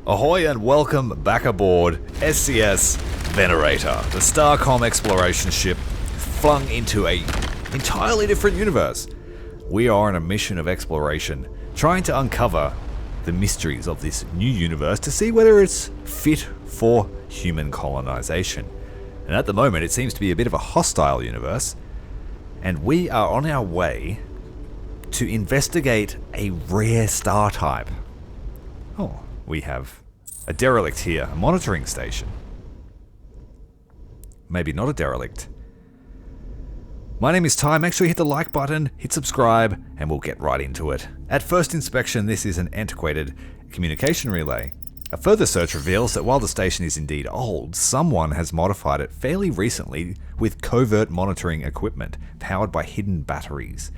Ahoy and welcome back aboard SCS Venerator, the Starcom exploration ship flung into a entirely different universe. We are on a mission of exploration, trying to uncover the mysteries of this new universe to see whether it's fit for human colonization. And at the moment it seems to be a bit of a hostile universe, and we are on our way to investigate a rare star type. Oh, we have a derelict here, a monitoring station. Maybe not a derelict. My name is Ty. Make sure you hit the like button, hit subscribe, and we'll get right into it. At first inspection, this is an antiquated communication relay. A further search reveals that while the station is indeed old, someone has modified it fairly recently with covert monitoring equipment powered by hidden batteries.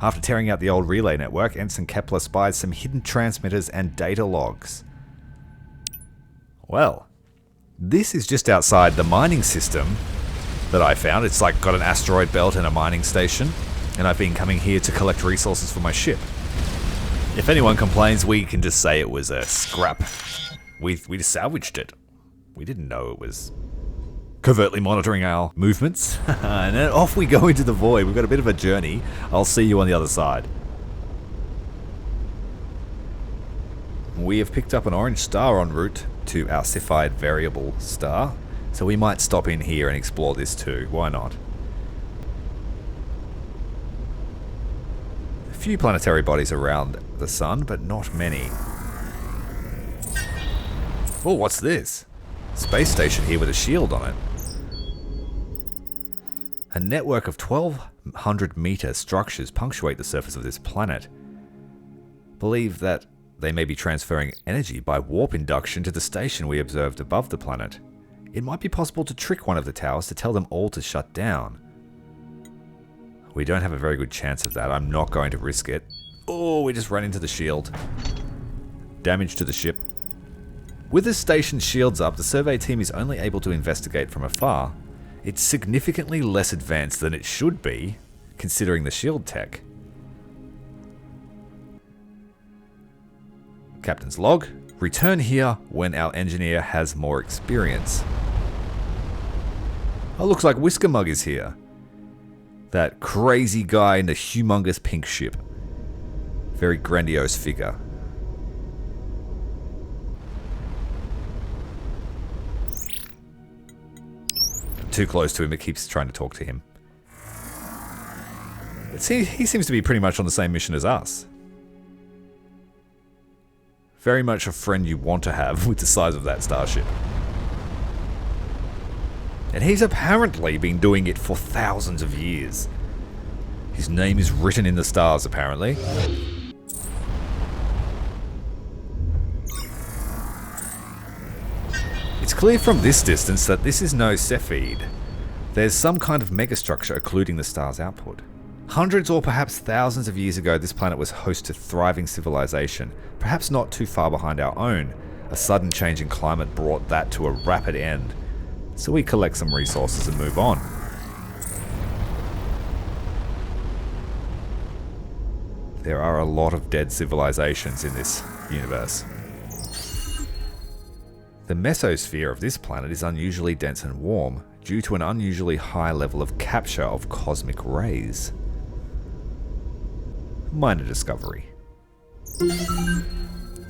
After tearing out the old relay network, Ensign Kepler spies some hidden transmitters and data logs. Well, this is just outside the mining system that I found. It's like got an asteroid belt and a mining station, and I've been coming here to collect resources for my ship. If anyone complains, we can just say it was a scrap. We just salvaged it. We didn't know it was covertly monitoring our movements. And then off we go into the void. We've got a bit of a journey. I'll see you on the other side. We have picked up an orange star en route to our Cepheid variable star, so we might stop in here and explore this too. Why not? A few planetary bodies around the sun, but not many. Oh, what's this? Space station here with a shield on it. A network of 1,200 meter structures punctuate the surface of this planet. Believe that they may be transferring energy by warp induction to the station we observed above the planet. It might be possible to trick one of the towers to tell them all to shut down. We don't have a very good chance of that. I'm not going to risk it. Oh, we just ran into the shield. Damage to the ship. With the station's shields up, the survey team is only able to investigate from afar. It's significantly less advanced than it should be, considering the shield tech. Captain's log. Return here when our engineer has more experience. Oh, looks like Whisker Mug is here. That crazy guy in the humongous pink ship. Very grandiose figure. Too close to him, it keeps trying to talk to him. See, he seems to be pretty much on the same mission as us. Very much a friend you want to have with the size of that starship. And he's apparently been doing it for thousands of years. His name is written in the stars, apparently. It's clear from this distance that this is no Cepheid. There's some kind of megastructure occluding the star's output. Hundreds or perhaps thousands of years ago, this planet was host to thriving civilization, perhaps not too far behind our own. A sudden change in climate brought that to a rapid end, so we collect some resources and move on. There are a lot of dead civilizations in this universe. The mesosphere of this planet is unusually dense and warm, due to an unusually high level of capture of cosmic rays. Minor discovery.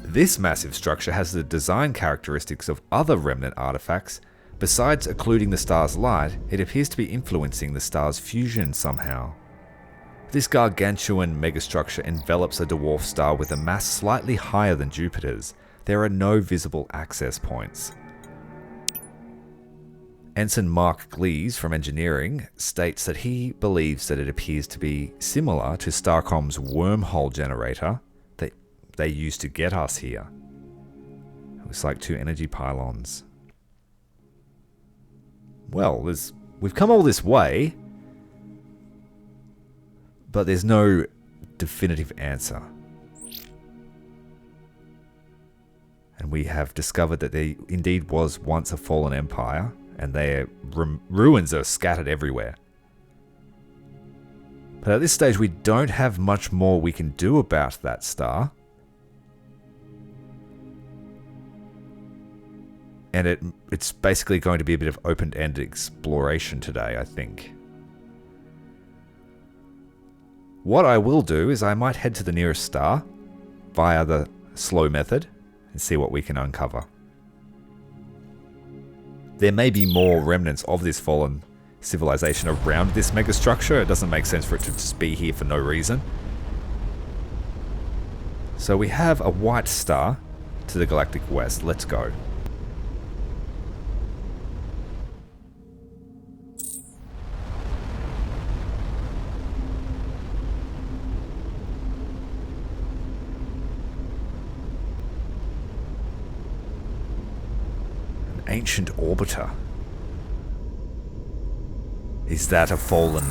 This massive structure has the design characteristics of other remnant artifacts. Besides occluding the star's light, it appears to be influencing the star's fusion somehow. This gargantuan megastructure envelops a dwarf star with a mass slightly higher than Jupiter's. There are no visible access points. Ensign Mark Glees from Engineering states that he believes that it appears to be similar to Starcom's wormhole generator that they used to get us here. It was like two energy pylons. Well, we've come all this way, but there's no definitive answer. And we have discovered that there indeed was once a fallen empire, and their ruins are scattered everywhere. But at this stage, we don't have much more we can do about that star. And it's basically going to be a bit of open-ended exploration today, I think. What I will do is I might head to the nearest star via the slow method and see what we can uncover. There may be more remnants of this fallen civilization around this megastructure. It doesn't make sense for it to just be here for no reason. So we have a white star to the galactic west. Let's go. An ancient orbiter. Is that a fallen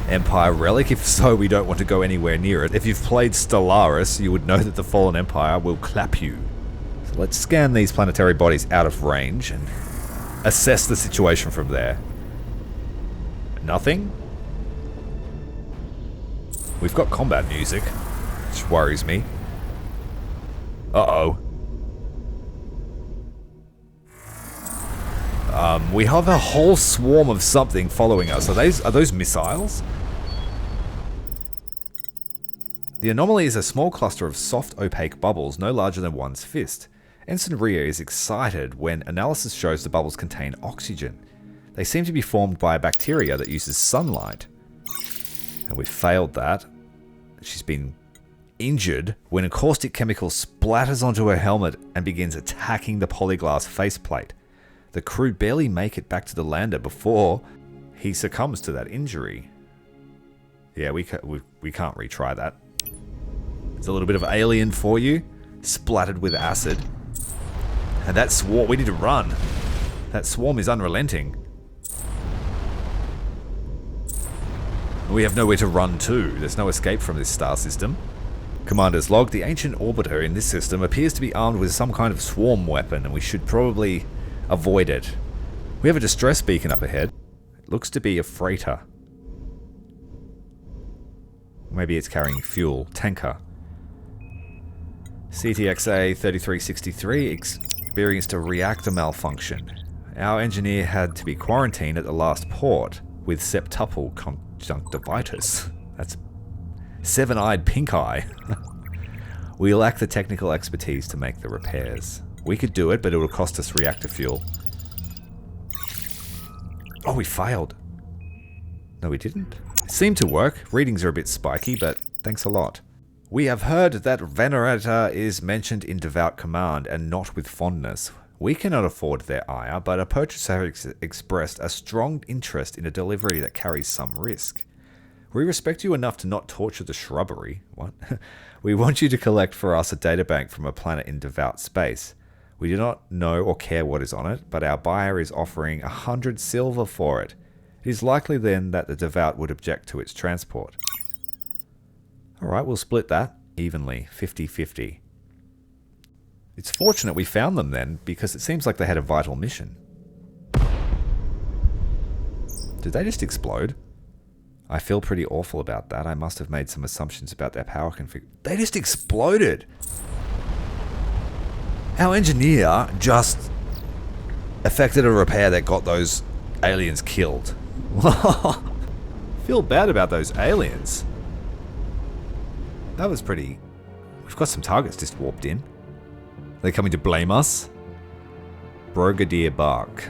Empire relic? If so, we don't want to go anywhere near it. If you've played Stellaris, you would know that the Fallen Empire will clap you. So let's scan these planetary bodies out of range and assess the situation from there. Nothing? We've got combat music, which worries me. Uh-oh. We have a whole swarm of something following us. Are those missiles? The anomaly is a small cluster of soft, opaque bubbles no larger than one's fist. Ensign Rhea is excited when analysis shows the bubbles contain oxygen. They seem to be formed by a bacteria that uses sunlight. And we failed that. She's been injured when a caustic chemical splatters onto her helmet and begins attacking the polyglass faceplate. The crew barely make it back to the lander before he succumbs to that injury. Yeah, we can't retry that. It's a little bit of alien for you, splattered with acid. And that swarm, we need to run. That swarm is unrelenting. We have nowhere to run to. There's no escape from this star system. Commander's log, the ancient orbiter in this system appears to be armed with some kind of swarm weapon, and we should probably avoid it. We have a distress beacon up ahead. It looks to be a freighter. Maybe it's carrying fuel. Tanker. CTXA 3363 experienced a reactor malfunction. Our engineer had to be quarantined at the last port with septuple conjunctivitis. That's seven-eyed pink eye. We lack the technical expertise to make the repairs. We could do it, but it would cost us reactor fuel. Oh, we failed. No, we didn't. It seemed to work. Readings are a bit spiky, but thanks a lot. We have heard that Venerator is mentioned in devout command and not with fondness. We cannot afford their ire, but a purchaser expressed a strong interest in a delivery that carries some risk. We respect you enough to not torture the shrubbery. What? We want you to collect for us a databank from a planet in devout space. We do not know or care what is on it, but our buyer is offering 100 silver for it. It is likely then that the devout would object to its transport. Alright, we'll split that evenly, 50-50. It's fortunate we found them then, because it seems like they had a vital mission. Did they just explode? I feel pretty awful about that. I must have made some assumptions about their power config. They just exploded! Our engineer just effected a repair that got those aliens killed. Feel bad about those aliens. That was pretty... We've got some targets just warped in. Are they coming to blame us? Brigadier Bark.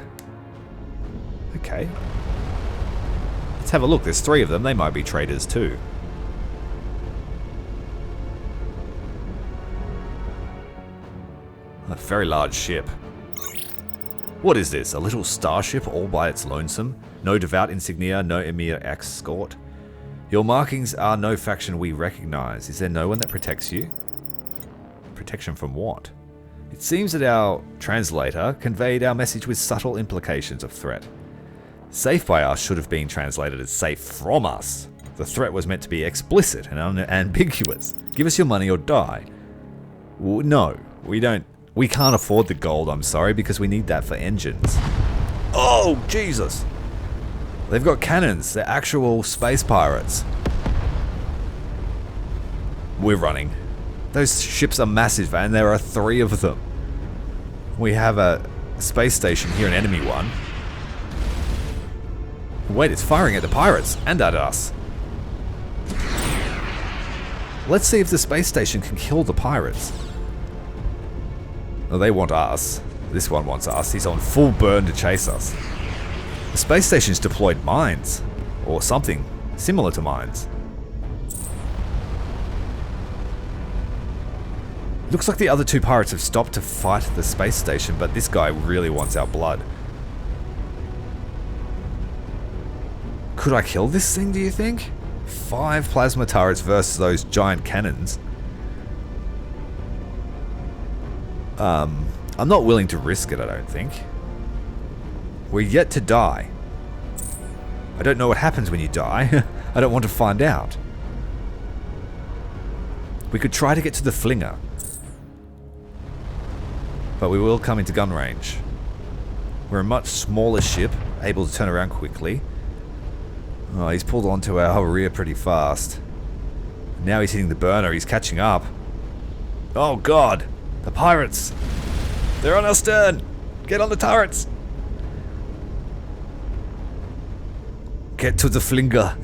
Okay. Let's have a look. There's 3 of them. They might be traitors too. A very large ship. What is this? A little starship all by its lonesome? No devout insignia, no Emir escort. Your markings are no faction we recognize. Is there no one that protects you? Protection from what? It seems that our translator conveyed our message with subtle implications of threat. Safe by us should have been translated as safe from us. The threat was meant to be explicit and unambiguous. Give us your money or die. No, we don't. We can't afford the gold, I'm sorry, because we need that for engines. Oh, Jesus! They've got cannons. They're actual space pirates. We're running. Those ships are massive, and there are 3 of them. We have a space station here, an enemy one. Wait, it's firing at the pirates and at us. Let's see if the space station can kill the pirates. Well, they want us. This one wants us. He's on full burn to chase us. The space station's deployed mines, or something similar to mines. Looks like the other two pirates have stopped to fight the space station, but this guy really wants our blood. Could I kill this thing, do you think? 5 plasma turrets versus those giant cannons. I'm not willing to risk it, I don't think. We're yet to die. I don't know what happens when you die. I don't want to find out. We could try to get to the flinger, but we will come into gun range. We're a much smaller ship, able to turn around quickly. Oh, he's pulled onto our rear pretty fast. Now he's hitting the burner, he's catching up. Oh god! The pirates! They're on our stern! Get on the turrets! Get to the flinger!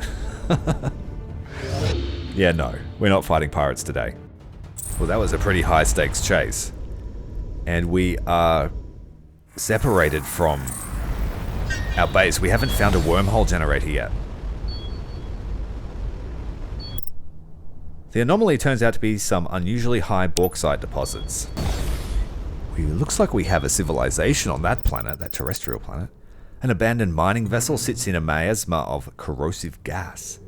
Yeah, no. We're not fighting pirates today. Well, that was a pretty high stakes chase. And we are separated from our base. We haven't found a wormhole generator yet. The anomaly turns out to be some unusually high bauxite deposits. It looks like we have a civilization on that planet, that terrestrial planet. An abandoned mining vessel sits in a miasma of corrosive gas.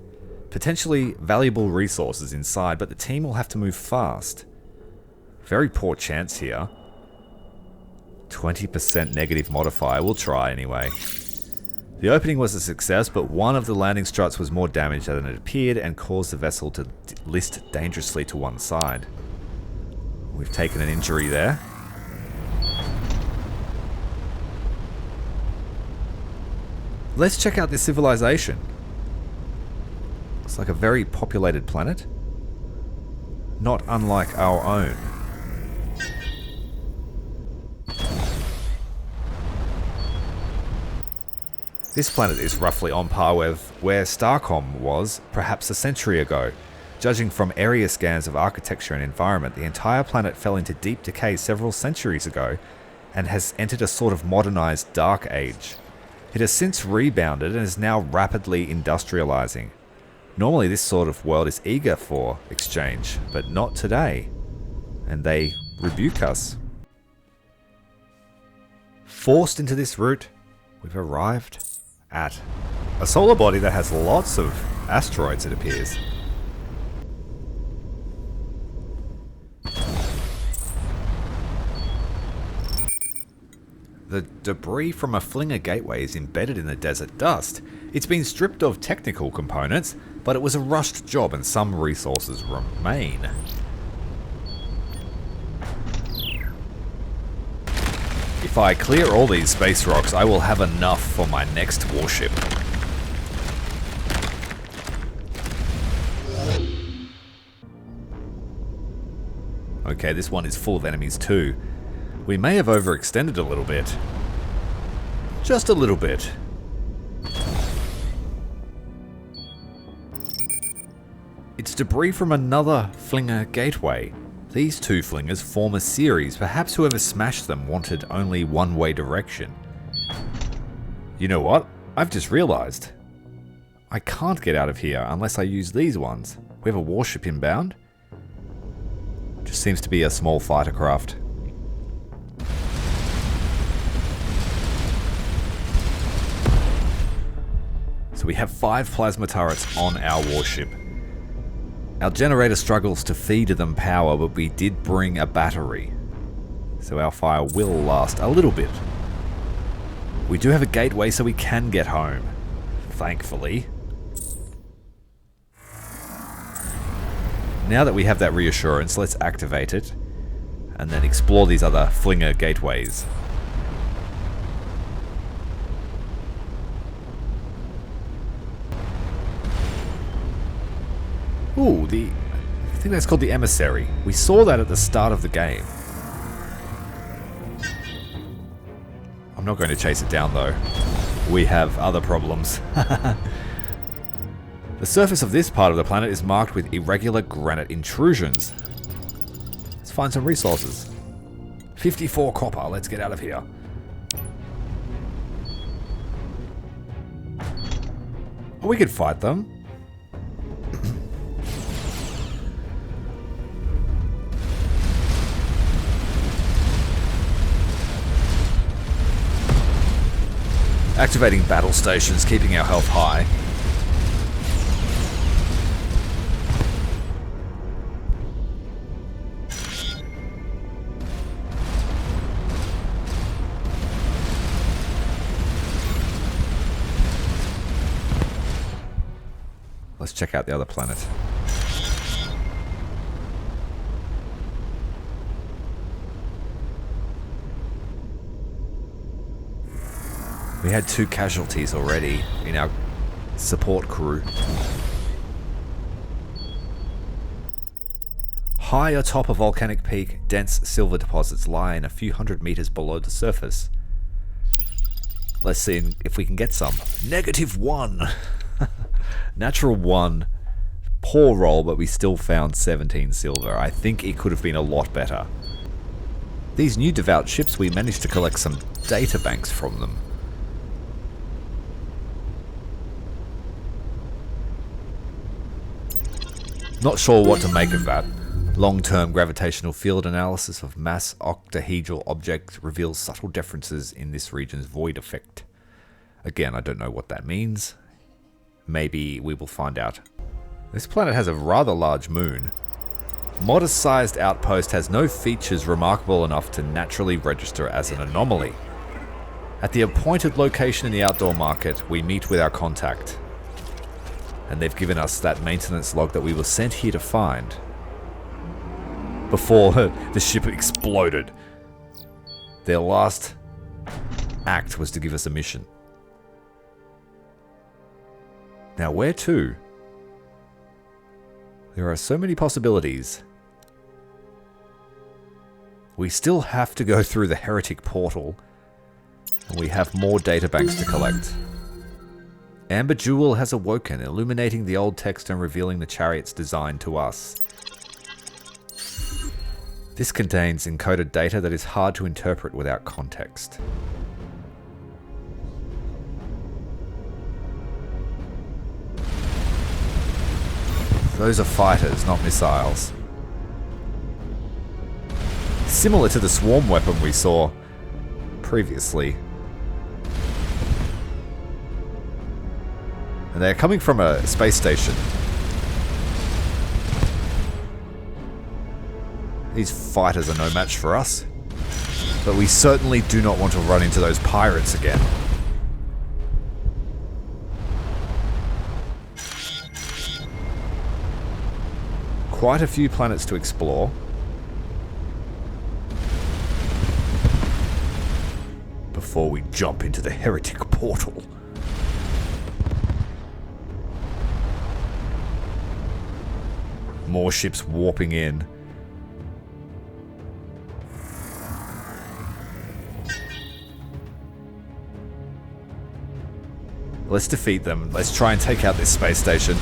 Potentially valuable resources inside, but the team will have to move fast. Very poor chance here. 20% negative modifier, we'll try anyway. The opening was a success, but one of the landing struts was more damaged than it appeared and caused the vessel to list dangerously to one side. We've taken an injury there. Let's check out this civilization. Looks like a very populated planet. Not unlike our own. This planet is roughly on par with where Starcom was perhaps a century ago. Judging from area scans of architecture and environment, the entire planet fell into deep decay several centuries ago and has entered a sort of modernized dark age. It has since rebounded and is now rapidly industrializing. Normally this sort of world is eager for exchange, but not today. And they rebuke us. Forced into this route, we've arrived at a solar body that has lots of asteroids, it appears. The debris from a flinger gateway is embedded in the desert dust. It's been stripped of technical components, but it was a rushed job and some resources remain. If I clear all these space rocks, I will have enough for my next warship. Okay, this one is full of enemies too. We may have overextended a little bit. Just a little bit. It's debris from another flinger gateway. These two flingers form a series. Perhaps whoever smashed them wanted only one-way direction. You know what? I've just realized. I can't get out of here unless I use these ones. We have a warship inbound. Just seems to be a small fighter craft. So we have 5 plasma turrets on our warship. Our generator struggles to feed them power, but we did bring a battery. So our fire will last a little bit. We do have a gateway so we can get home. Thankfully. Now that we have that reassurance, let's activate it. And then explore these other flinger gateways. Ooh, I think that's called the Emissary. We saw that at the start of the game. I'm not going to chase it down though. We have other problems. The surface of this part of the planet is marked with irregular granite intrusions. Let's find some resources. 54 copper, let's get out of here. Oh, we could fight them. Activating battle stations, keeping our health high. Let's check out the other planet. We had 2 casualties already in our support crew. High atop a volcanic peak, dense silver deposits lie in a few hundred meters below the surface. Let's see if we can get some. -1! Natural 1. Poor roll, but we still found 17 silver. I think it could have been a lot better. These new devout ships, we managed to collect some data banks from them. Not sure what to make of that. Long-term gravitational field analysis of mass octahedral objects reveals subtle differences in this region's void effect. Again, I don't know what that means. Maybe we will find out. This planet has a rather large moon. Modest-sized outpost has no features remarkable enough to naturally register as an anomaly. At the appointed location in the outdoor market, we meet with our contact. And they've given us that maintenance log that we were sent here to find. Before the ship exploded. Their last act was to give us a mission. Now where to? There are so many possibilities. We still have to go through the Heretic portal. And we have more databanks to collect. Amber Jewel has awoken, illuminating the old text and revealing the chariot's design to us. This contains encoded data that is hard to interpret without context. Those are fighters, not missiles. Similar to the swarm weapon we saw previously. And they're coming from a space station. These fighters are no match for us. But we certainly do not want to run into those pirates again. Quite a few planets to explore. Before we jump into the Heretic portal. More ships warping in. Let's defeat them. Let's try and take out this space station.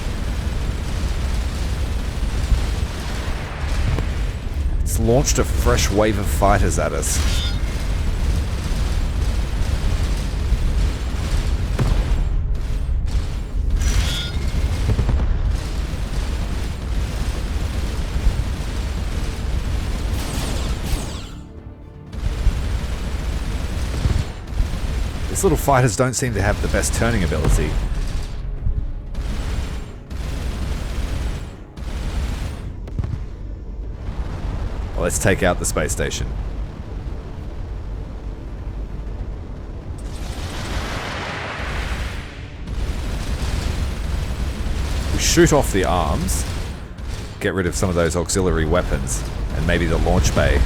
It's launched a fresh wave of fighters at us. These little fighters don't seem to have the best turning ability. Well, let's take out the space station. We shoot off the arms, get rid of some of those auxiliary weapons, and maybe the launch bay.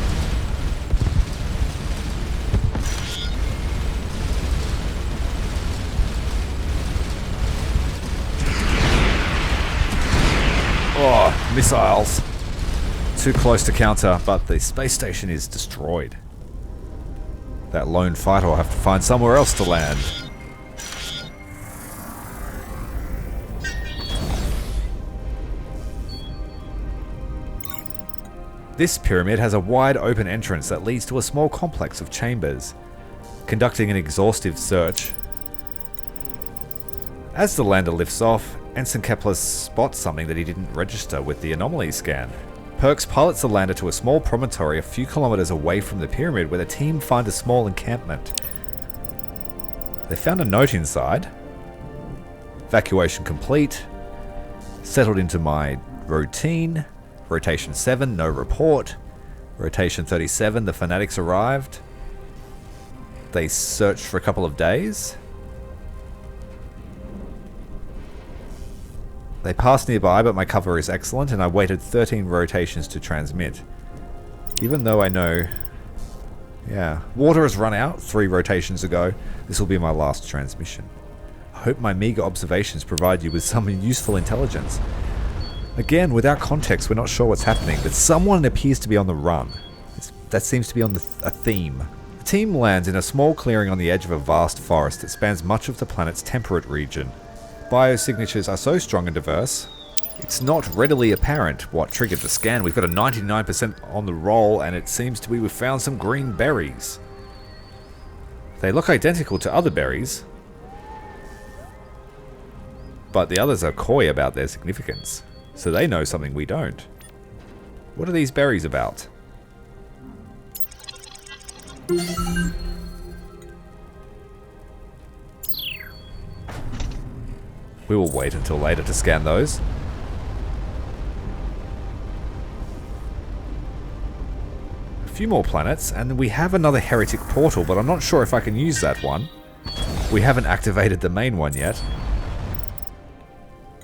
Oh, missiles. Too close to counter, but the space station is destroyed. That lone fighter will have to find somewhere else to land. This pyramid has a wide open entrance that leads to a small complex of chambers. Conducting an exhaustive search. As the lander lifts off, Ensign Kepler spots something that he didn't register with the anomaly scan. Perks pilots the lander to a small promontory a few kilometers away from the pyramid where the team find a small encampment. They found a note inside. Evacuation complete. Settled into my routine. Rotation 7, no report. Rotation 37, the fanatics arrived. They searched for a couple of days. They passed nearby, but my cover is excellent, and I waited 13 rotations to transmit. Even though I know... Yeah, water has run out 3 rotations ago. This will be my last transmission. I hope my meager observations provide you with some useful intelligence. Again, without context, we're not sure what's happening, but someone appears to be on the run. That seems to be on a theme. The team lands in a small clearing on the edge of a vast forest that spans much of the planet's temperate region. Biosignatures are so strong and diverse, it's not readily apparent what triggered the scan. We've got a 99% on the roll, and it seems to be we've found some green berries. They look identical to other berries, but the others are coy about their significance. So they know something we don't. What are these berries about? We will wait until later to scan those. A few more planets, and we have another Heretic portal, but I'm not sure if I can use that one. We haven't activated the main one yet.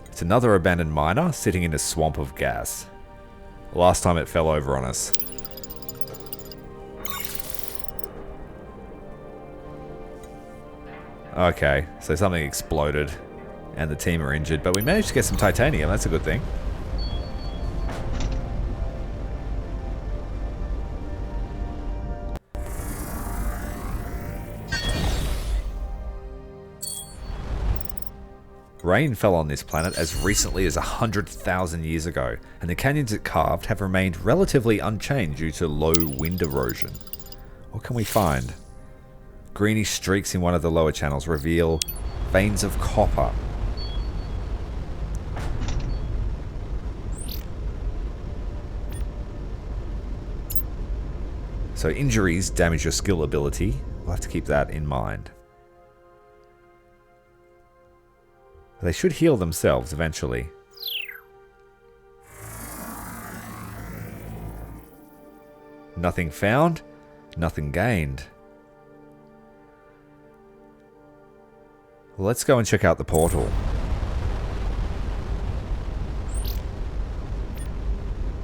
It's another abandoned miner sitting in a swamp of gas. Last time it fell over on us. Okay, so something exploded and the team are injured, but we managed to get some titanium, that's a good thing. Rain fell on this planet as recently as 100,000 years ago, and the canyons it carved have remained relatively unchanged due to low wind erosion. What can we find? Greenish streaks in one of the lower channels reveal veins of copper. So injuries damage your skill ability. We'll have to keep that in mind. They should heal themselves eventually. Nothing found, nothing gained. Let's go and check out the portal.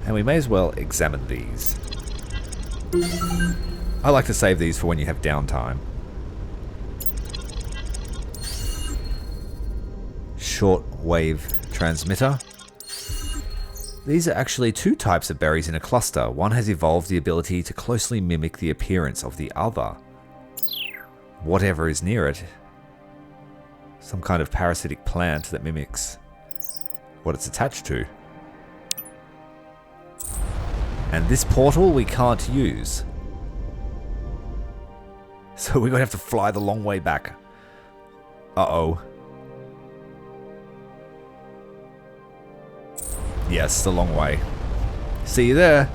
And we may as well examine these. I like to save these for when you have downtime. Shortwave transmitter. These are actually 2 types of berries in a cluster. One has evolved the ability to closely mimic the appearance of the other. Whatever is near it. Some kind of parasitic plant that mimics what it's attached to. And this portal we can't use. So we're going to have to fly the long way back. Uh-oh. Yes, the long way. See you there.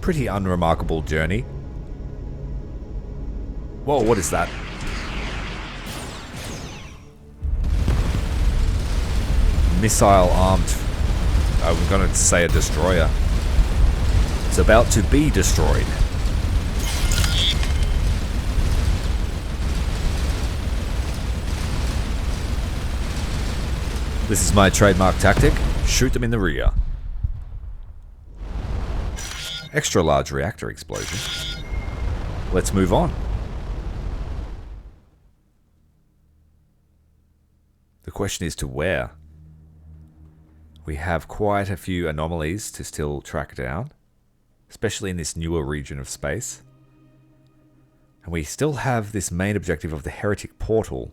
Pretty unremarkable journey. Whoa, what is that? Missile-armed. I'm going to say a destroyer. It's about to be destroyed. This is my trademark tactic. Shoot them in the rear. Extra large reactor explosion. Let's move on. The question is to where? We have quite a few anomalies to still track down, especially in this newer region of space. And we still have this main objective of the Heretic portal.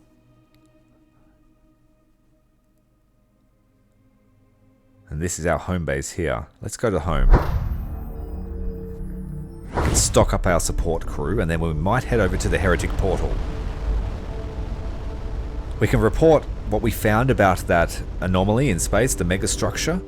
And this is our home base here. Let's go to home. We can stock up our support crew, and then we might head over to the Heretic portal. We can report what we found about that anomaly in space, the megastructure.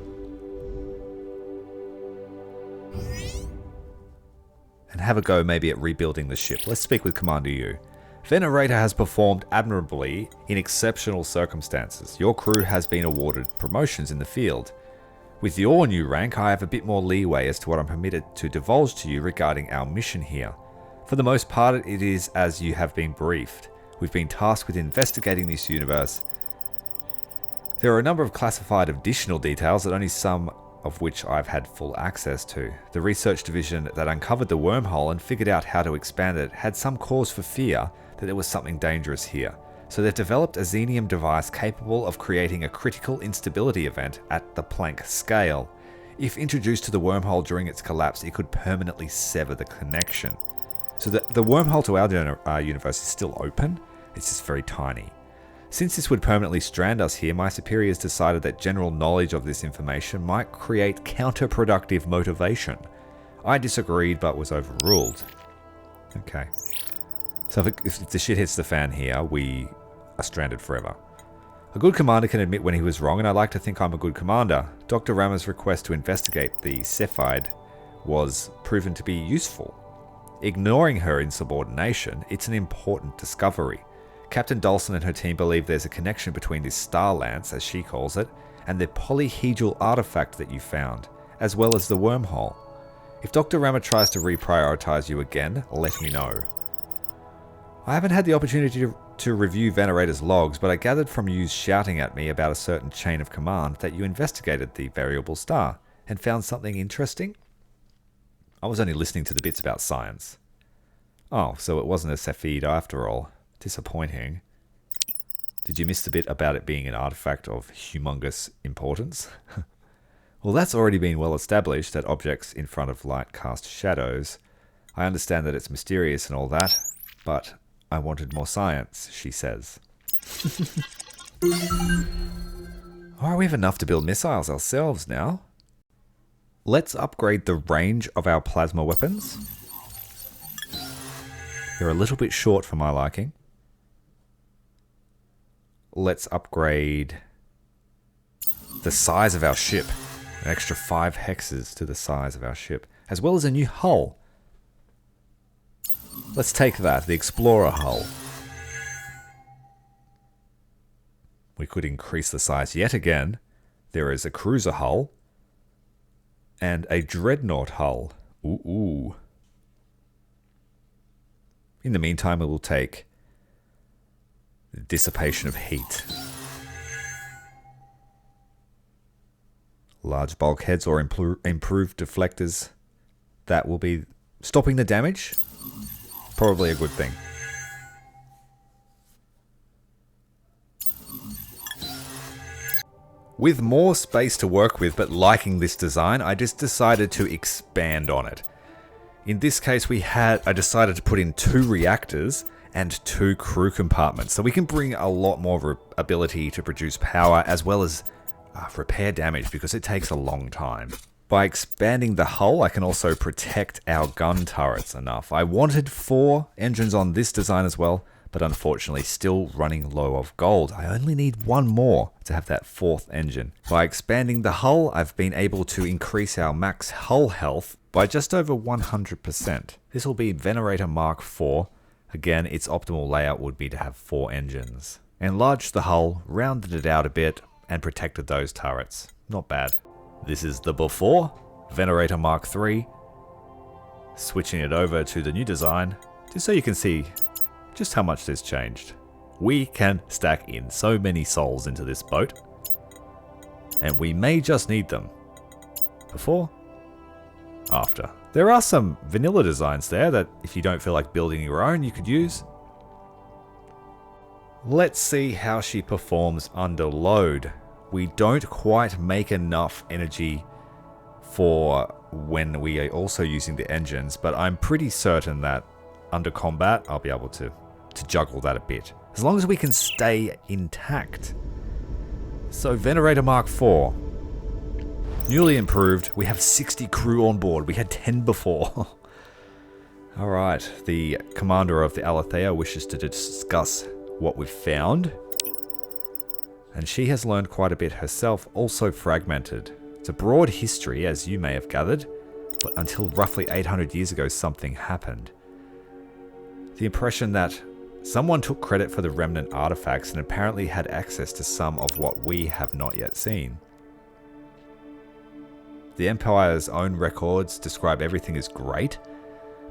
And have a go maybe at rebuilding the ship. Let's speak with Commander Yu. Venerator has performed admirably in exceptional circumstances. Your crew has been awarded promotions in the field. With your new rank, I have a bit more leeway as to what I'm permitted to divulge to you regarding our mission here. For the most part, it is as you have been briefed. We've been tasked with investigating this universe. There are a number of classified additional details that only some of which I've had full access to. The research division that uncovered the wormhole and figured out how to expand it had some cause for fear that there was something dangerous here. So they've developed a xenium device capable of creating a critical instability event at the Planck scale. If introduced to the wormhole during its collapse, it could permanently sever the connection. So the wormhole to our universe is still open, it's just very tiny. Since this would permanently strand us here, my superiors decided that general knowledge of this information might create counterproductive motivation. I disagreed, but was overruled. Okay. So if the shit hits the fan here, we are stranded forever. A good commander can admit when he was wrong, and I like to think I'm a good commander. Dr. Rama's request to investigate the Cephide was proven to be useful. Ignoring her insubordination, it's an important discovery. Captain Dawson and her team believe there's a connection between this Star Lance, as she calls it, and the polyhedral artifact that you found, as well as the wormhole. If Dr. Rama tries to reprioritize you again, let me know. I haven't had the opportunity to review Venerator's logs, but I gathered from you shouting at me about a certain chain of command that you investigated the variable star and found something interesting. I was only listening to the bits about science. Oh, so it wasn't a Cephid after all. Disappointing. Did you miss the bit about it being an artifact of humongous importance? Well, that's already been well established, that objects in front of light cast shadows. I understand that it's mysterious and all that, but I wanted more science, she says. Alright, we have enough to build missiles ourselves now. Let's upgrade the range of our plasma weapons. They're a little bit short for my liking. Let's upgrade the size of our ship. An extra 5 hexes to the size of our ship, as well as a new hull. Let's take that, the Explorer hull. We could increase the size yet again. There is a cruiser hull and a dreadnought hull. Ooh. In the meantime, we will take the dissipation of heat. Large bulkheads or improved deflectors. That will be stopping the damage. Probably a good thing. With more space to work with, but liking this design, I just decided to expand on it. In this case, I decided to put in 2 reactors and 2 crew compartments, so we can bring a lot more ability to produce power as well as repair damage, because it takes a long time. By expanding the hull, I can also protect our gun turrets enough. I wanted 4 engines on this design as well, but unfortunately still running low of gold. I only need 1 more to have that 4th engine. By expanding the hull, I've been able to increase our max hull health by just over 100%. This will be Venerator Mark IV. Again, its optimal layout would be to have 4 engines. Enlarged the hull, rounded it out a bit, and protected those turrets. Not bad. This is the before, Venerator Mark III. Switching it over to the new design, just so you can see just how much this changed. We can stack in so many souls into this boat, and we may just need them. Before, after. There are some vanilla designs there that if you don't feel like building your own, you could use. Let's see how she performs under load. We don't quite make enough energy for when we are also using the engines, but I'm pretty certain that under combat, I'll be able to juggle that a bit. As long as we can stay intact. So, Venerator Mark IV. Newly improved. We have 60 crew on board. We had 10 before. Alright, the commander of the Alethea wishes to discuss what we've found. And she has learned quite a bit herself, also fragmented. It's a broad history, as you may have gathered, but until roughly 800 years ago something happened. The impression that someone took credit for the remnant artifacts and apparently had access to some of what we have not yet seen. The Empire's own records describe everything as great,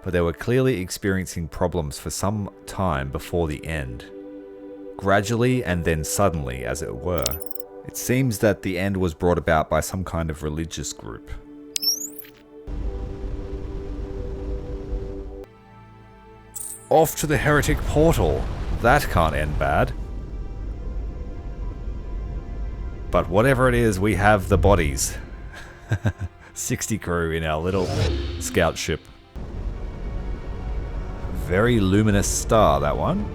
but they were clearly experiencing problems for some time before the end. Gradually and then suddenly, as it were. It seems that the end was brought about by some kind of religious group. Off to the Heretic portal. That can't end bad. But whatever it is, we have the bodies. 60 crew in our little scout ship. Very luminous star, that one.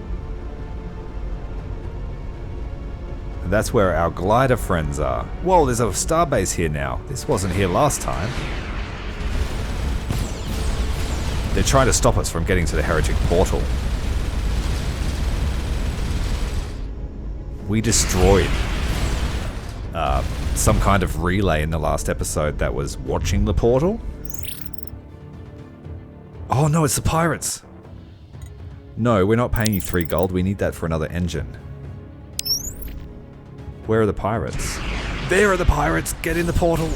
And that's where our glider friends are. Whoa, there's a starbase here now. This wasn't here last time. They're trying to stop us from getting to the Heretic portal. We destroyed some kind of relay in the last episode that was watching the portal. Oh no, it's the pirates. No, we're not paying you 3 gold. We need that for another engine. Where are the pirates? There are the pirates! Get in the portal!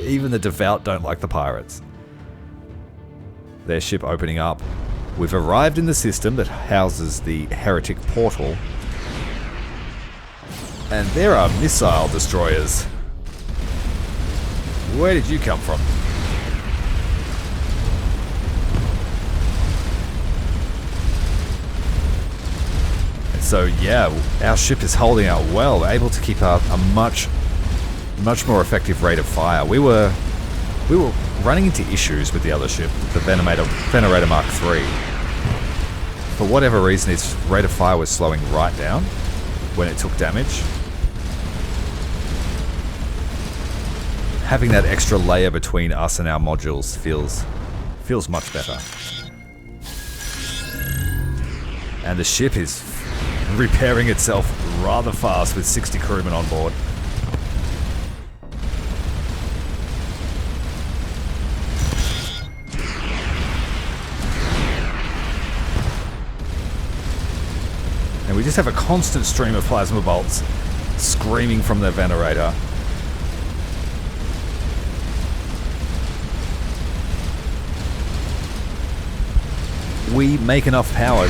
Even the devout don't like the pirates. Their ship opening up. We've arrived in the system that houses the Heretic portal. And there are missile destroyers. Where did you come from? So yeah, our ship is holding out well, able to keep up a much more effective rate of fire. We were running into issues with the other ship, the Venerator Mark III. For whatever reason, its rate of fire was slowing right down when it took damage. Having that extra layer between us and our modules feels much better. And the ship is repairing itself rather fast with 60 crewmen on board. And we just have a constant stream of plasma bolts screaming from the Venerator. We make enough power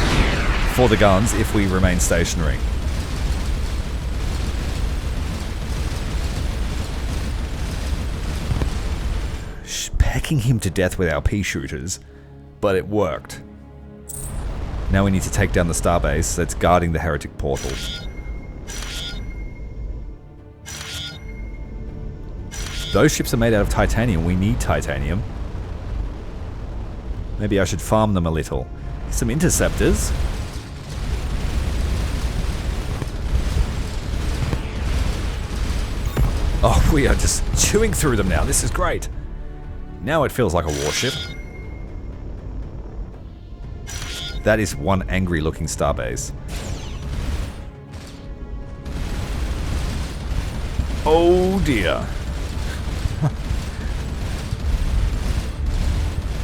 for the guns if we remain stationary. Pecking him to death with our pea shooters, but it worked. Now we need to take down the starbase that's guarding the Heretic portal. Those ships are made out of titanium. We need titanium. Maybe I should farm them a little. Some interceptors. Oh, we are just chewing through them now. This is great. Now it feels like a warship. That is one angry looking starbase. Oh dear.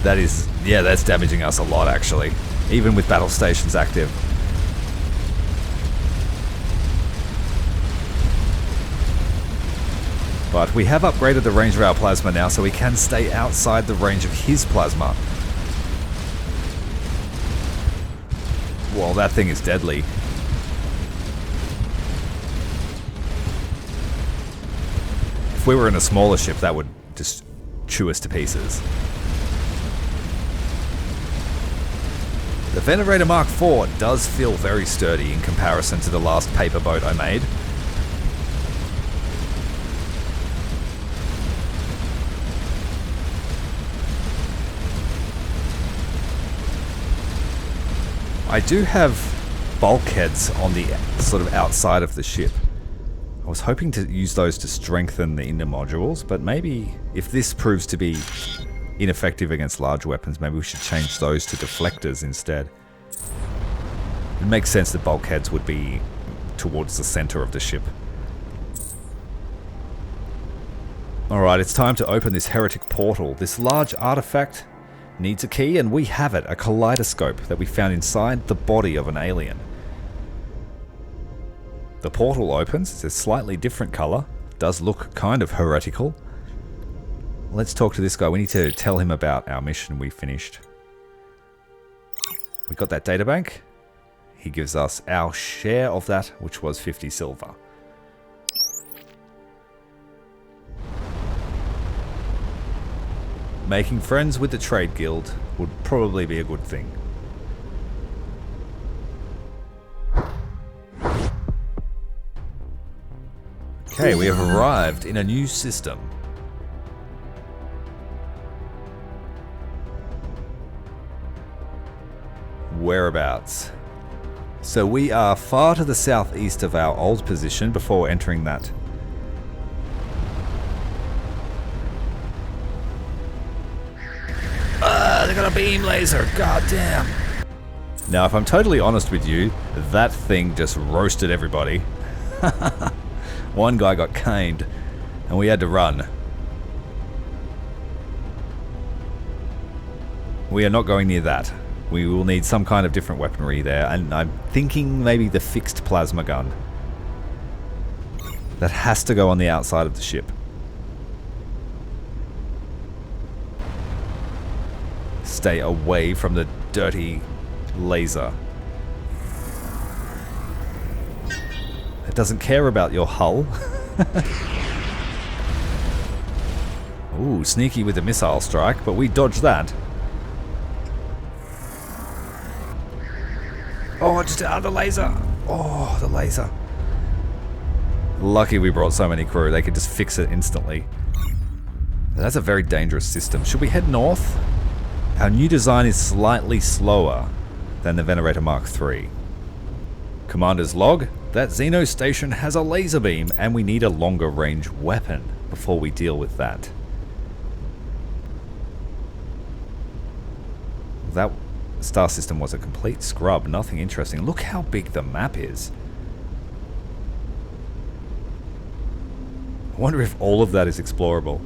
That is, yeah, that's damaging us a lot actually. Even with battle stations active. But we have upgraded the range of our plasma now, so we can stay outside the range of his plasma. Well, that thing is deadly. If we were in a smaller ship, that would just chew us to pieces. The Venerator Mark IV does feel very sturdy in comparison to the last paper boat I made. I do have bulkheads on the sort of outside of the ship. I was hoping to use those to strengthen the inner modules, but maybe if this proves to be ineffective against large weapons, maybe we should change those to deflectors instead. It makes sense that bulkheads would be towards the center of the ship. Alright, it's time to open this Heretic portal. This large artifact needs a key, and we have it, a kaleidoscope that we found inside the body of an alien. The portal opens, it's a slightly different color, does look kind of heretical. Let's talk to this guy. We need to tell him about our mission we finished. We got that databank. He gives us our share of that, which was 50 silver. Making friends with the trade guild would probably be a good thing. Okay, we have arrived in a new system. Whereabouts? So we are far to the southeast of our old position before entering that. They got a beam laser, god damn. Now if I'm totally honest with you, that thing just roasted everybody. One guy got caned and we had to run. We are not going near that. We will need some kind of different weaponry there, and I'm thinking maybe the fixed plasma gun. That has to go on the outside of the ship. Stay away from the dirty laser. It doesn't care about your hull. Ooh, sneaky with the missile strike, but we dodged that. Oh, just out of the laser. Oh, the laser. Lucky we brought so many crew, they could just fix it instantly. That's a very dangerous system. Should we head north? Our new design is slightly slower than the Venerator Mark III. Commander's log, that Xeno station has a laser beam and we need a longer range weapon before we deal with that. That star system was a complete scrub, nothing interesting. Look how big the map is. I wonder if all of that is explorable.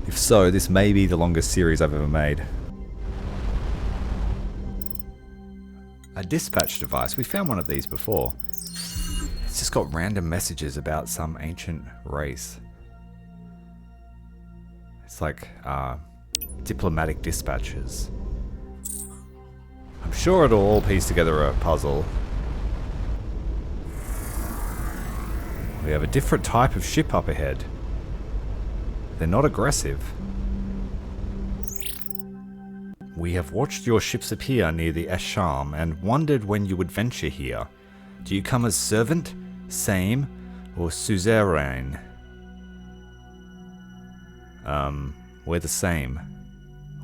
If so, this may be the longest series I've ever made. A dispatch device. We found one of these before. It's just got random messages about some ancient race. It's like diplomatic dispatches. I'm sure it'll all piece together a puzzle. We have a different type of ship up ahead. They're not aggressive. We have watched your ships appear near the Asham and wondered when you would venture here. Do you come as servant, same, or suzerain? We're the same.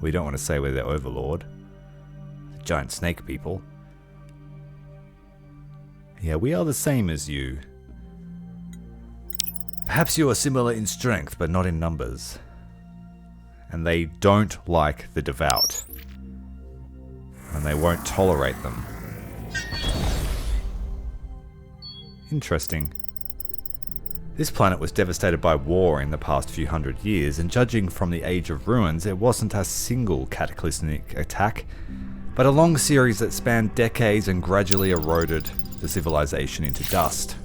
We don't want to say we're the overlord. The giant snake people. Yeah, we are the same as you. Perhaps you are similar in strength, but not in numbers. And they don't like the devout. And they won't tolerate them. Interesting. This planet was devastated by war in the past few hundred years, and judging from the Age of Ruins, it wasn't a single cataclysmic attack, but a long series that spanned decades and gradually eroded the civilization into dust.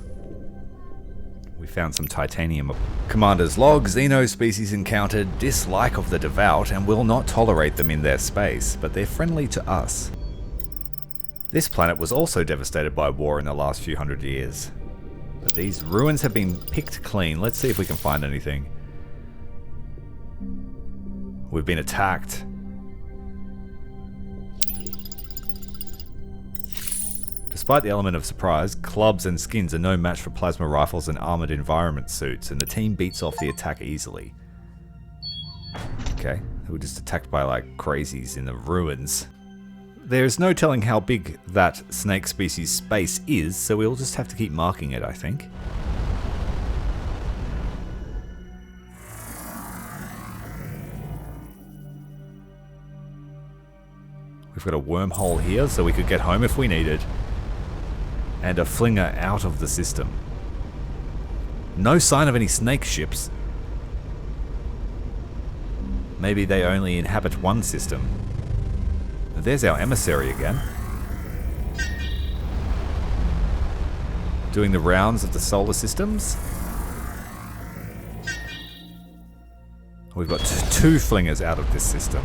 We found some titanium. Commander's log, Xeno species encountered dislike of the devout and will not tolerate them in their space, but they're friendly to us. This planet was also devastated by war in the last few hundred years. But these ruins have been picked clean. Let's see if we can find anything. We've been attacked. Despite the element of surprise, clubs and skins are no match for plasma rifles and armored environment suits, and the team beats off the attack easily. Okay, they were just attacked by like crazies in the ruins. There's no telling how big that snake species space is, so we'll just have to keep marking it, I think. We've got a wormhole here, so we could get home if we needed. And a flinger out of the system. No sign of any snake ships. Maybe they only inhabit one system. There's our emissary again. Doing the rounds of the solar systems. We've got two flingers out of this system.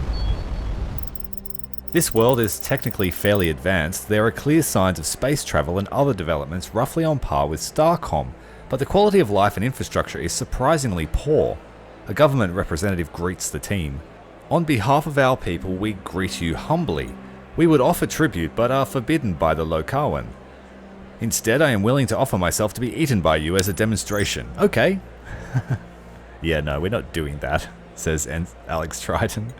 This world is technically fairly advanced. There are clear signs of space travel and other developments roughly on par with Starcom, but the quality of life and infrastructure is surprisingly poor. A government representative greets the team. On behalf of our people, we greet you humbly. We would offer tribute, but are forbidden by the Lokawan. Instead, I am willing to offer myself to be eaten by you as a demonstration. Okay. Yeah, no, we're not doing that, says Alex Triton.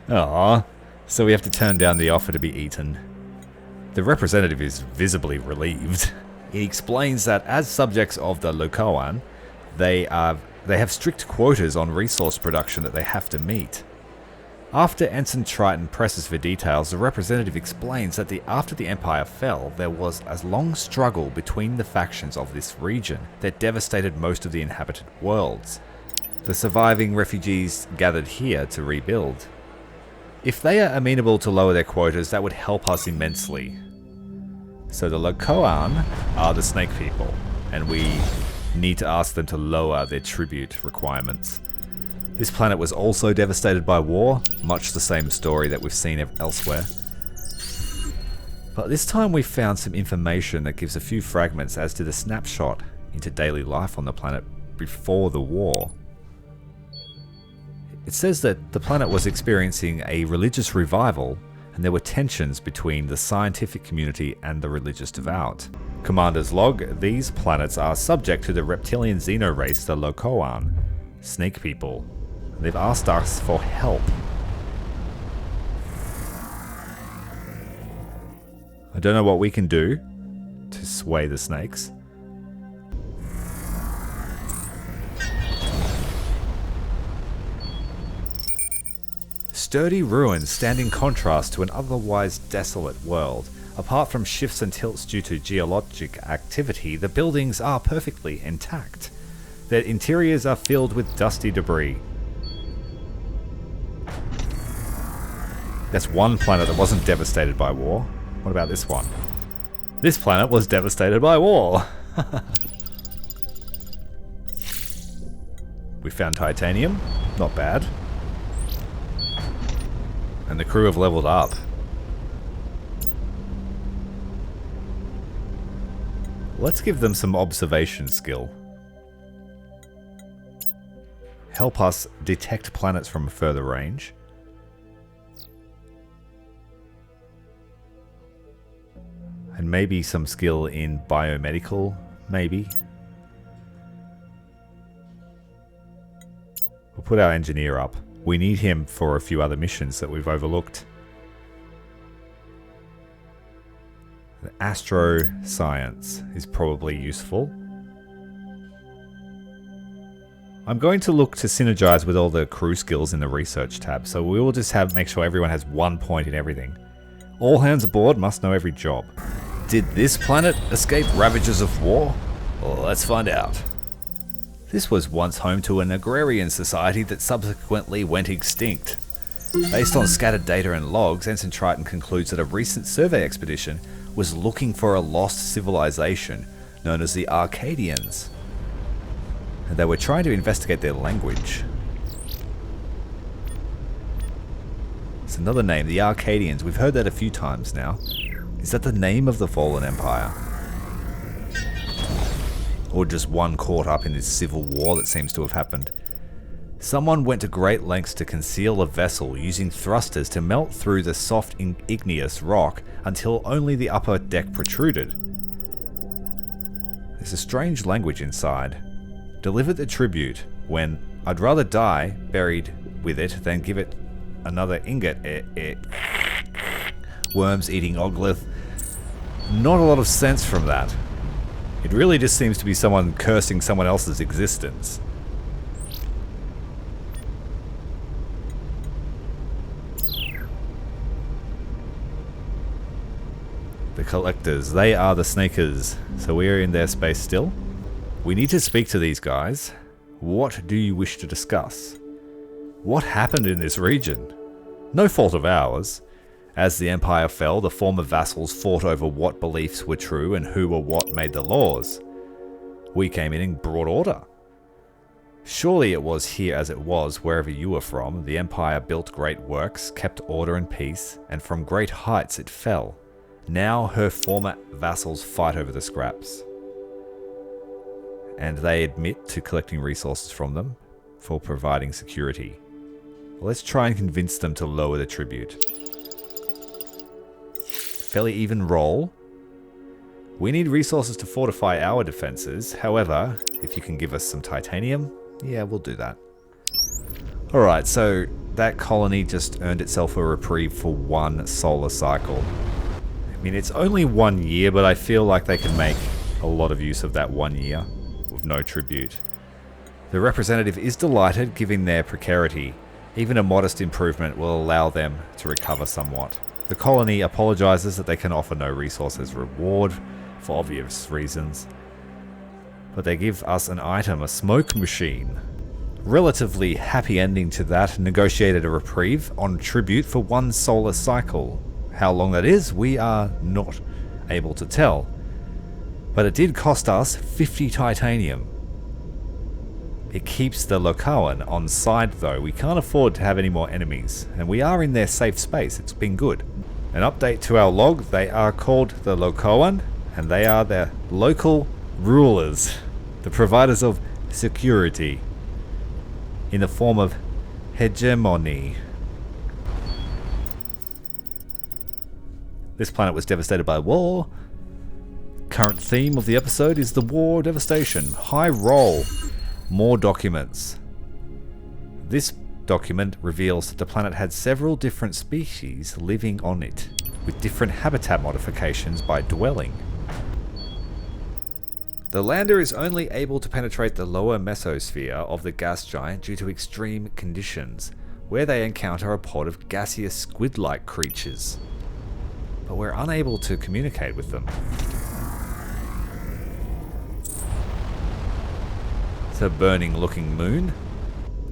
Aww. So we have to turn down the offer to be eaten. The representative is visibly relieved. He explains that as subjects of the Lokawan, they have strict quotas on resource production that they have to meet. After Ensign Triton presses for details, the representative explains that after the Empire fell, there was a long struggle between the factions of this region that devastated most of the inhabited worlds. The surviving refugees gathered here to rebuild. If they are amenable to lower their quotas, that would help us immensely. So the Lokawan are the snake people, and we need to ask them to lower their tribute requirements. This planet was also devastated by war, much the same story that we've seen elsewhere. But this time we found some information that gives a few fragments as to the snapshot into daily life on the planet before the war. It says that the planet was experiencing a religious revival, and there were tensions between the scientific community and the religious devout. Commander's log: these planets are subject to the reptilian xeno race, the Lokawan, snake people. They've asked us for help. I don't know what we can do to sway the snakes. Sturdy ruins stand in contrast to an otherwise desolate world. Apart from shifts and tilts due to geologic activity, the buildings are perfectly intact. Their interiors are filled with dusty debris. That's one planet that wasn't devastated by war. What about this one? This planet was devastated by war. We found titanium. Not bad. And the crew have leveled up. Let's give them some observation skill. Help us detect planets from a further range. And maybe some skill in biomedical, maybe. We'll put our engineer up. We need him for a few other missions that we've overlooked. The astro science is probably useful. I'm going to look to synergize with all the crew skills in the research tab, so we will just make sure everyone has 1 point in everything. All hands aboard must know every job. Did this planet escape ravages of war? Well, let's find out. This was once home to an agrarian society that subsequently went extinct. Based on scattered data and logs, Ensign Triton concludes that a recent survey expedition was looking for a lost civilization known as the Arcadians. And they were trying to investigate their language. It's another name, the Arcadians. We've heard that a few times now. Is that the name of the fallen empire? Or just one caught up in this civil war that seems to have happened? Someone went to great lengths to conceal a vessel using thrusters to melt through the soft igneous rock until only the upper deck protruded. There's a strange language inside. Deliver the tribute when I'd rather die buried with it than give it another ingot. worms eating Oglith. Not a lot of sense from that. It really just seems to be someone cursing someone else's existence. The collectors, they are the snakers, so we are in their space still. We need to speak to these guys. What do you wish to discuss? What happened in this region? No fault of ours. As the Empire fell, the former vassals fought over what beliefs were true and who or what made the laws. We came in and brought order. Surely it was here as it was wherever you were from. The Empire built great works, kept order and peace, and from great heights it fell. Now her former vassals fight over the scraps. And they admit to collecting resources from them for providing security. Let's try and convince them to lower the tribute. Fairly even roll. We need resources to fortify our defenses. However, if you can give us some titanium, yeah, we'll do that. Alright, so that colony just earned itself a reprieve for 1 solar cycle. I mean, it's only 1 year, but I feel like they can make a lot of use of that 1 year with no tribute. The representative is delighted, given their precarity. Even a modest improvement will allow them to recover somewhat. The colony apologizes that they can offer no resource as reward, for obvious reasons. But they give us an item, a smoke machine. Relatively happy ending to that, negotiated a reprieve on tribute for 1 solar cycle. How long that is, we are not able to tell. But it did cost us 50 titanium. It keeps the Lokoan on side though. We can't afford to have any more enemies, and we are in their safe space. It's been good. An update to our log, they are called the Lokoan, and they are the local rulers, the providers of security, in the form of hegemony. This planet was devastated by war. Current theme of the episode is the war devastation. High roll. More documents. This document reveals that the planet had several different species living on it, with different habitat modifications by dwelling. The lander is only able to penetrate the lower mesosphere of the gas giant due to extreme conditions, where they encounter a pod of gaseous squid-like creatures. But we're unable to communicate with them. It's a burning looking moon.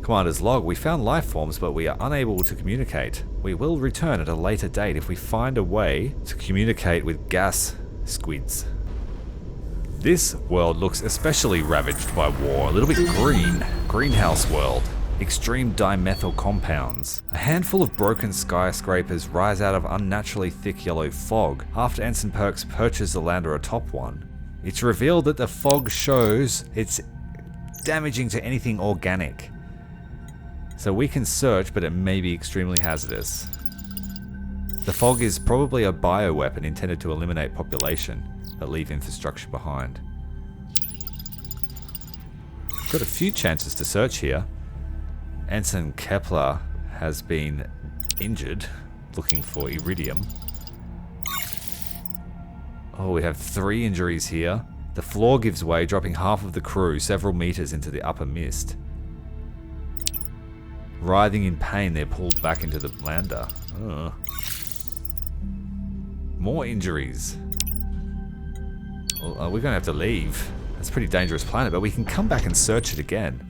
Commander's log, we found life forms, but we are unable to communicate. We will return at a later date if we find a way to communicate with gas squids. This world looks especially ravaged by war. A little bit green. Greenhouse world. Extreme dimethyl compounds. A handful of broken skyscrapers rise out of unnaturally thick yellow fog. After Ensign Perks perches the lander atop one, it's revealed that the fog shows it's damaging to anything organic. So we can search, but it may be extremely hazardous. The fog is probably a bioweapon intended to eliminate population, but leave infrastructure behind. Got a few chances to search here. Ensign Kepler has been injured, looking for iridium. Oh, we have 3 injuries here. The floor gives way, dropping half of the crew several meters into the upper mist. Writhing in pain, they're pulled back into the lander. Ugh. More injuries. Well, we're going to have to leave. It's a pretty dangerous planet, but we can come back and search it again.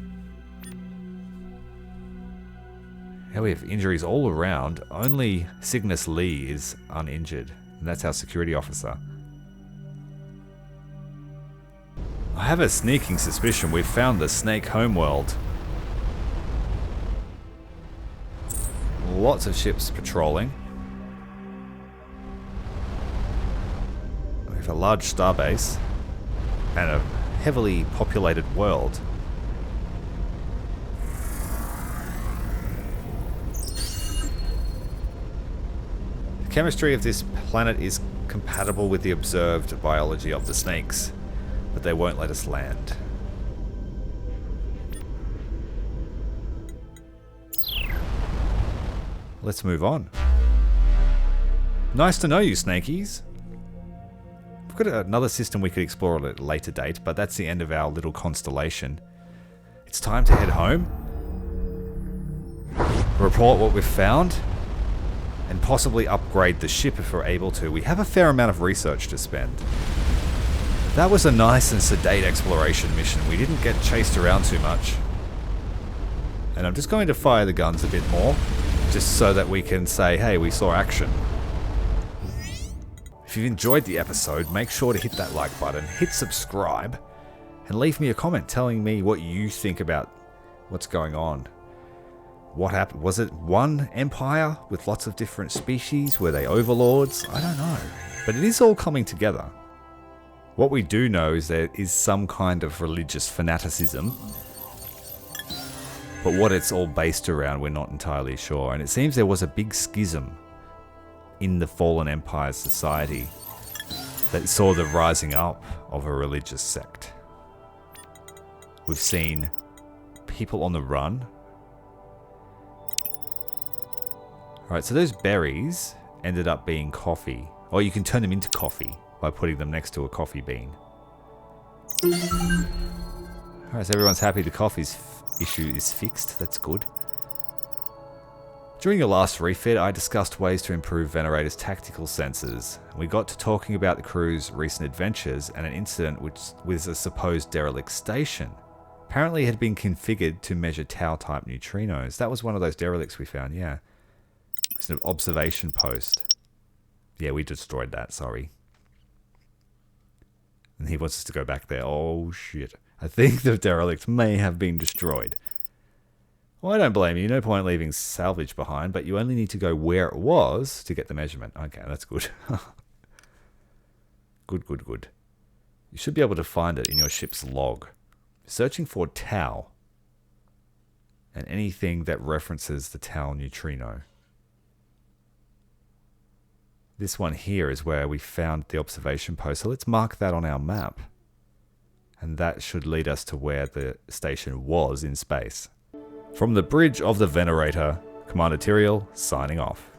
Now we have injuries all around. Only Cygnus Lee is uninjured, and that's our security officer. I have a sneaking suspicion we've found the Snake homeworld. Lots of ships patrolling. We have a large starbase and a heavily populated world. The chemistry of this planet is compatible with the observed biology of the snakes, but they won't let us land. Let's move on. Nice to know you, snakies. We've got another system we could explore at a later date, but that's the end of our little constellation. It's time to head home, report what we've found, and possibly upgrade the ship if we're able to. We have a fair amount of research to spend. That was a nice and sedate exploration mission. We didn't get chased around too much. And I'm just going to fire the guns a bit more, just so that we can say, hey, we saw action. If you've enjoyed the episode, make sure to hit that like button, hit subscribe, and leave me a comment telling me what you think about what's going on. What happened? Was it one empire with lots of different species? Were they overlords? I don't know. But it is all coming together. What we do know is there is some kind of religious fanaticism. But what it's all based around, we're not entirely sure. And it seems there was a big schism in the Fallen Empire's society that saw the rising up of a religious sect. We've seen people on the run. Alright, so those berries ended up being coffee. Or you can turn them into coffee by putting them next to a coffee bean. Alright, so everyone's happy the coffee's issue is fixed. That's good. During your last refit, I discussed ways to improve Venerator's tactical sensors. We got to talking about the crew's recent adventures and an incident which was a supposed derelict station. Apparently it had been configured to measure Tau-type neutrinos. That was one of those derelicts we found, yeah. It's an observation post. Yeah, we destroyed that, sorry. And he wants us to go back there. Oh, shit. I think the derelict may have been destroyed. Well, I don't blame you. No point leaving salvage behind, but you only need to go where it was to get the measurement. Okay, that's good. Good. You should be able to find it in your ship's log. Searching for Tau. And anything that references the Tau neutrino. This one here is where we found the observation post, so let's mark that on our map. And that should lead us to where the station was in space. From the bridge of the Venerator, Commander Tyrael signing off.